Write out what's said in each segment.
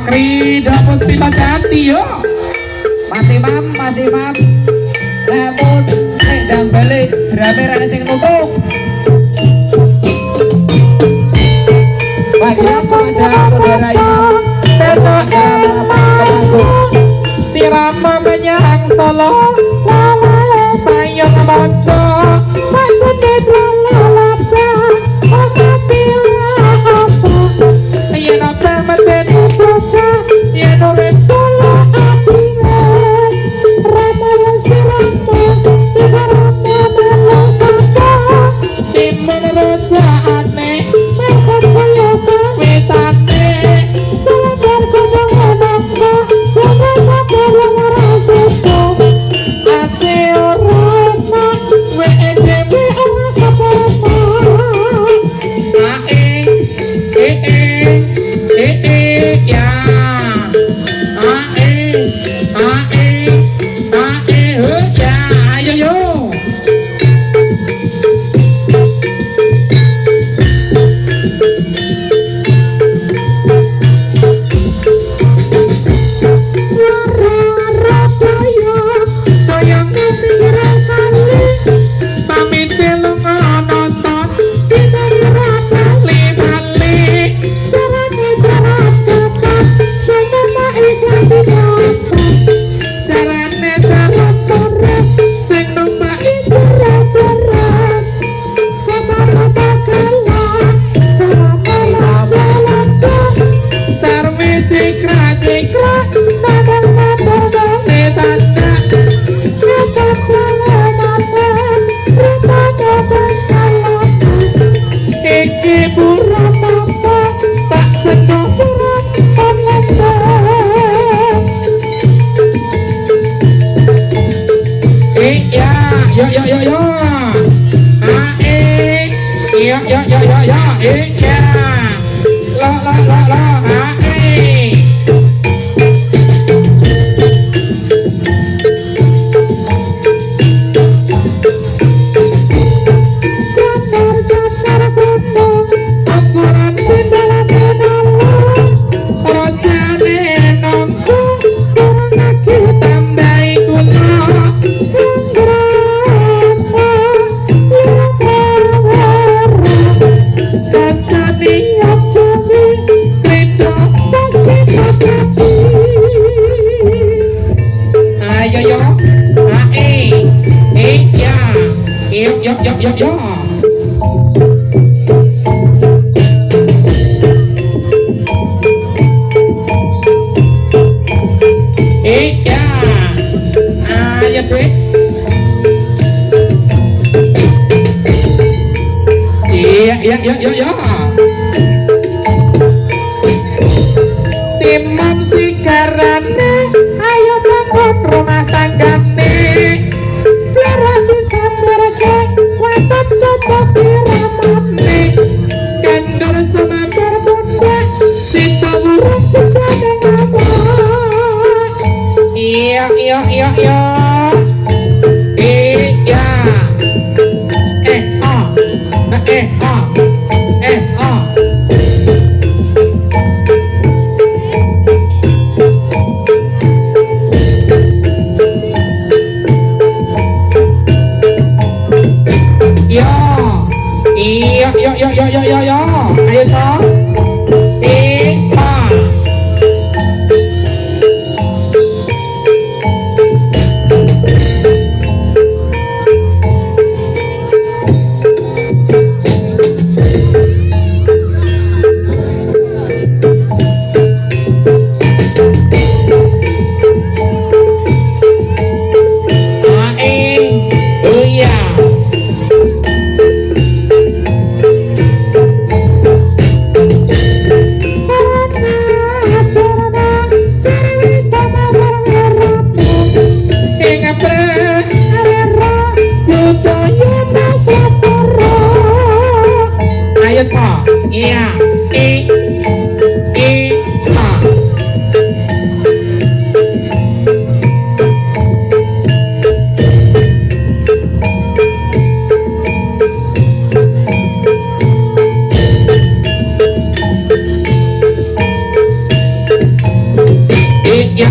Krida Puspita Jati yo. Masih mam. Namun dan balik drame rada sing nutuk. Bagi kepada saudara imam besok si Rama menyerang Solo payung bondo macet lalapsa yen apa meten bocah yen ora tolo atine Rama sirama ibarama melosaka timun rojaane mesat kaya wetane sabar kondong anakku ora sabar rasiko ace ora wedewe ora kapapa Timun sigarane ayo bangun rumah tanggane biar bisa mereka watak cocok diramane kendor semampir bunda si taburung kejane ngapa iya Yo, ayo cok. iya I A iya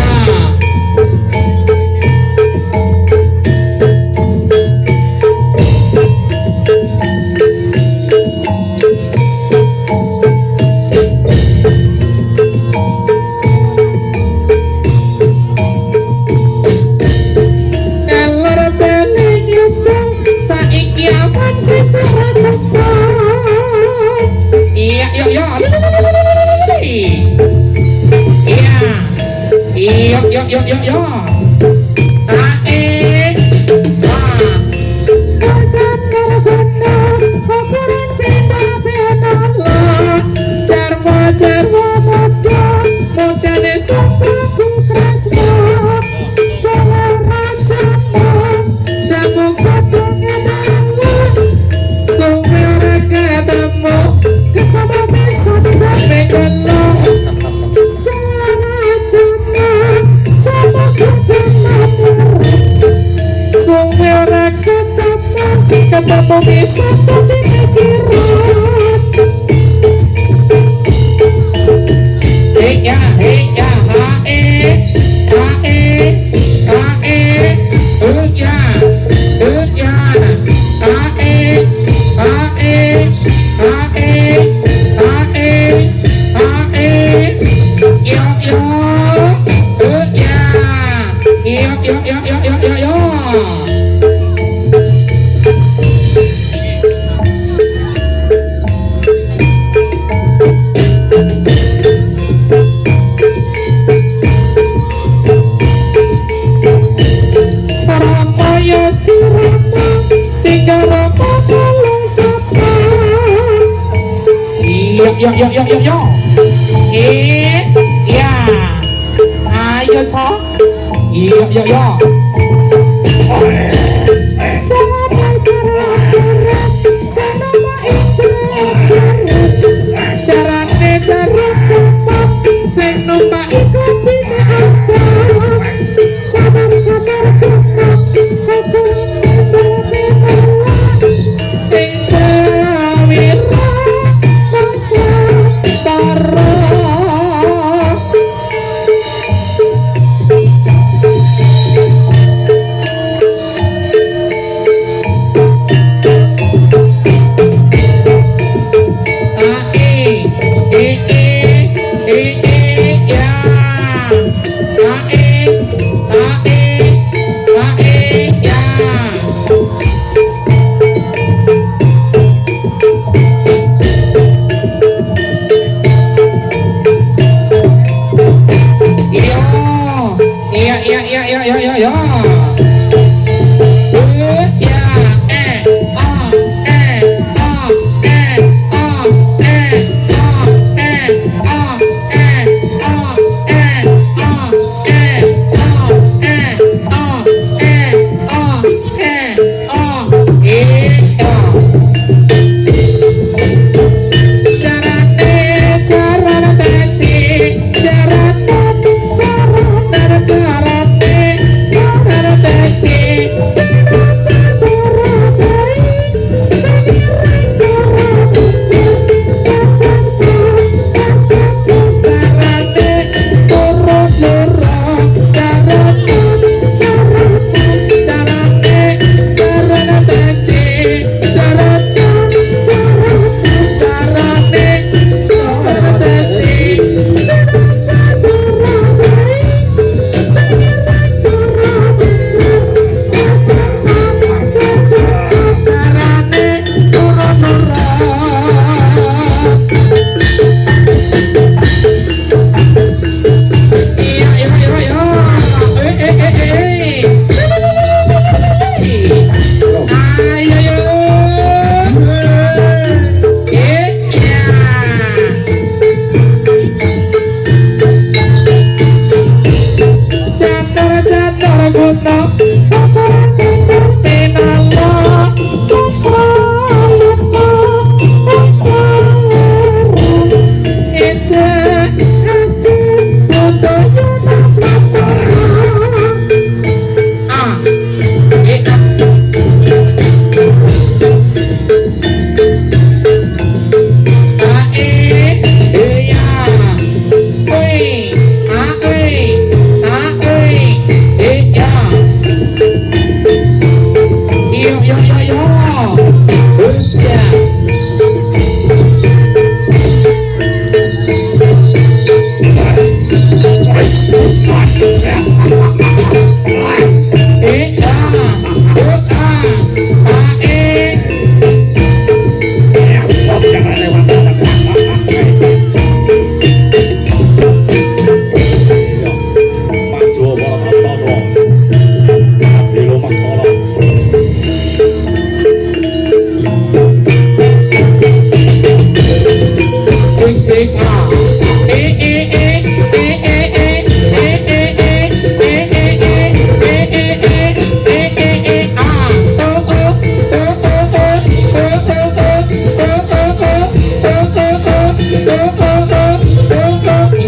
Kelor beli nyumbang saiki aman sih seragam. Iya iya iya iya iya ae kacan karabana ukuran beda-beda jarwa muda mudane sambaku kresna selera jamu kodongnya nanggu suwe ora ketemu ketemu bisa dibandingno selera jamu kodongnya suwe ora ketemu bisa dipikirkan. Hey ya, hae, ya, yo. Ramaya sirama tiga rama belum sapa. Yo. Iya. Ayo cok. Yo. Carane cara sing numpak iku bine apa. Cabar sing prawira rasa taro. yo. Buset.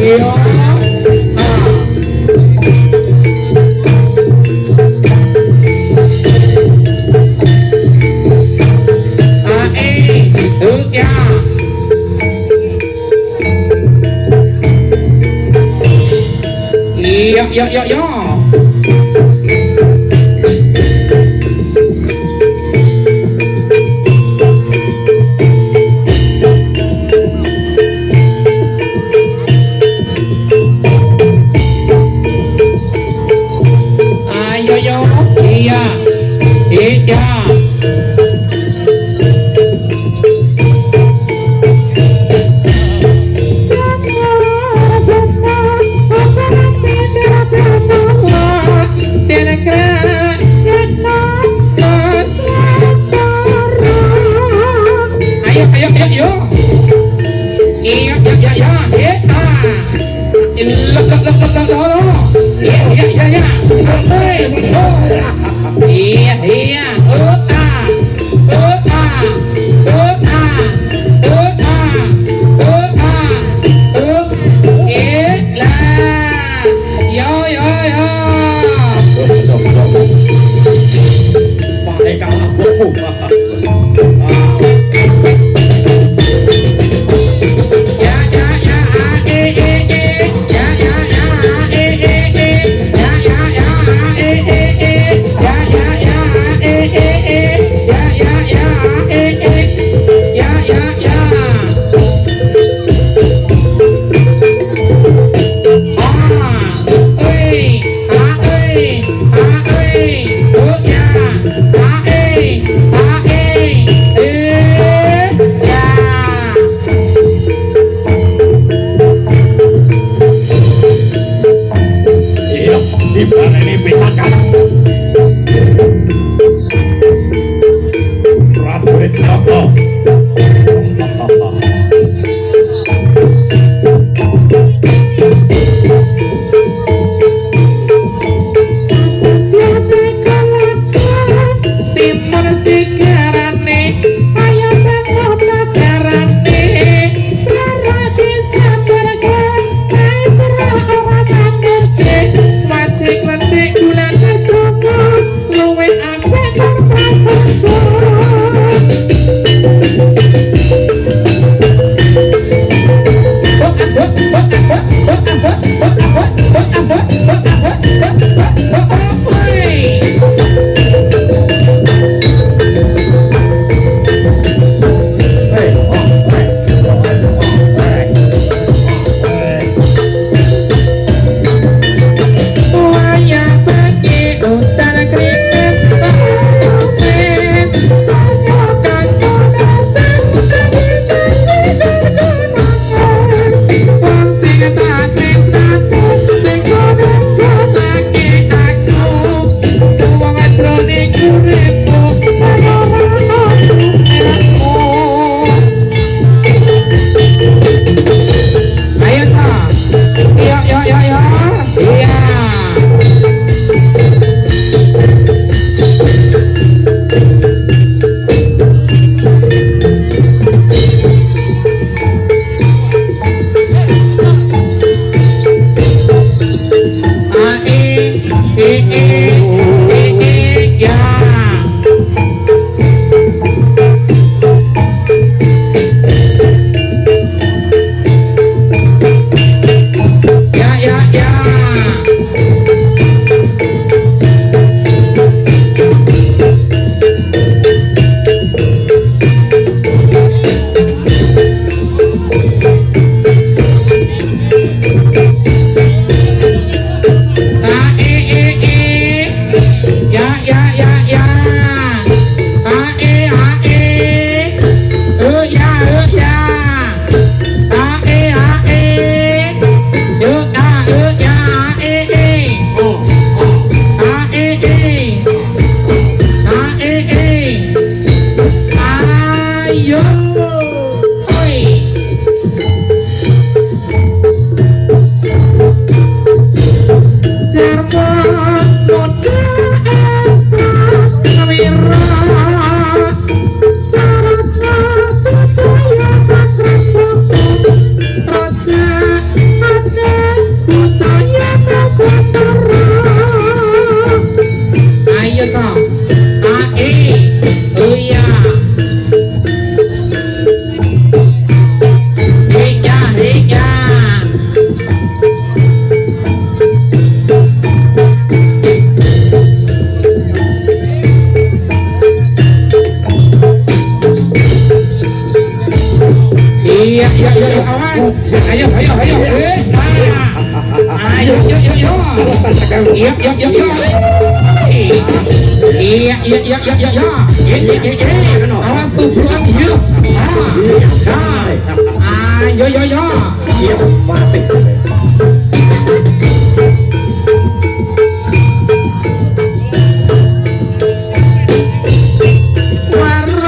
Yo. Ayo yo. Iya. Iya. Iya. Pakai kalah bobo. Hey. iya, awas. Ayo, ayo, yo. Iya. Awas tuh buruan, yuk. Ayo. Iya, mati. Para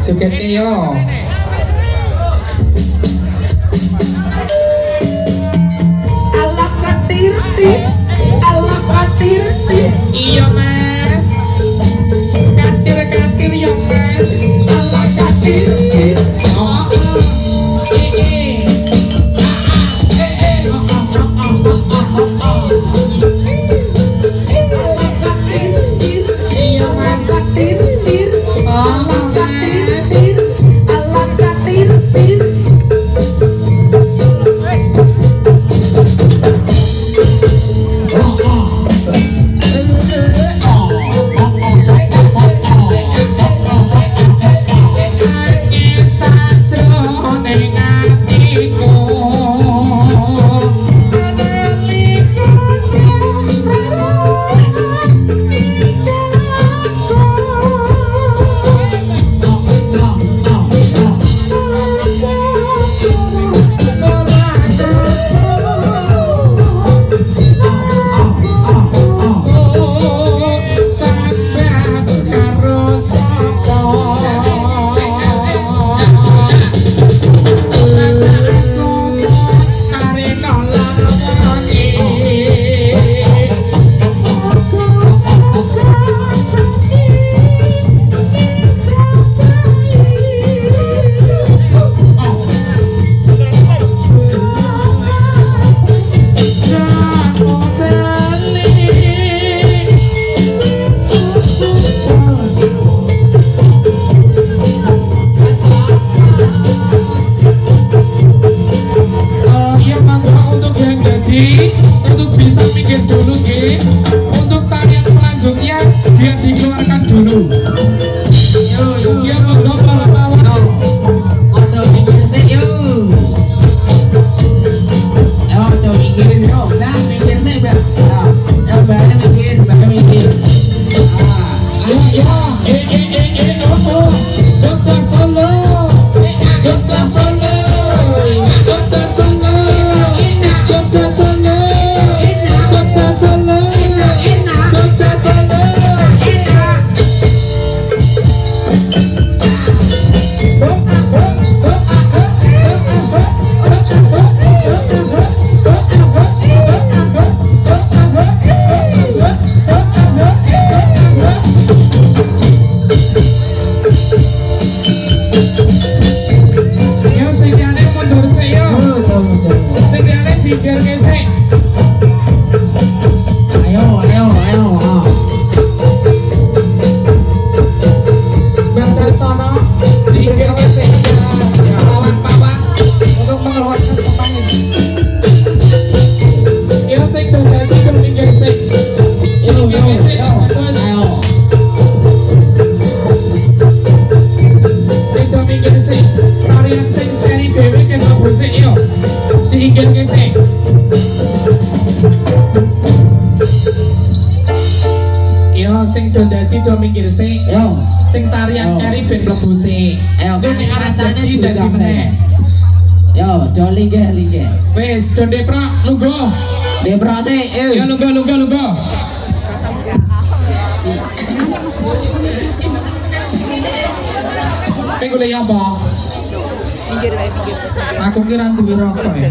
Sugete yo. Alam katir tit, alam katir tit. Iya mas, katir yo mas, alam katir tit. Oh, iya mas, katir tit. Alam katir tit, alam katir tit. Untuk bisa pikir dulu Ki, untuk tarian selanjutnya biar dikeluarkan dulu. Ya monggo para kawan. Odo pinggir sik yo. Odo pinggir yo. Nah, pinggir sik, Mbak. Nah, yang bane pinggir, Mbak pinggir. Ah, Oh, Jogja Solo, Jogja Solo, Jogja Solo, Jogja Solo, Jogja Solo, Jogja Solo. Ya sediane mundur sik yo. Sediane dikirke sik. ayo. Ah. Bentar sono dikirke sik. Ya pawan-pawan untuk mengeluarkan tempat ini. Ya sik dadi mikir sik. Yo. Ayo. Itu mikir sik. Tarian sing seri dhewe kena busik yo. Dikirke sik. Yo sing do dadi do mikir sik. Yo. Sing tarian eri ben mlebu sik. Ayo, Nek arep kacane dadi dadi budang meneh. Yo, do linggih. Wis do deprak lungguh. Depro sik, yo. Ya lungguh. Tapi gue lihat apa? Aku kira tuh rokok ya.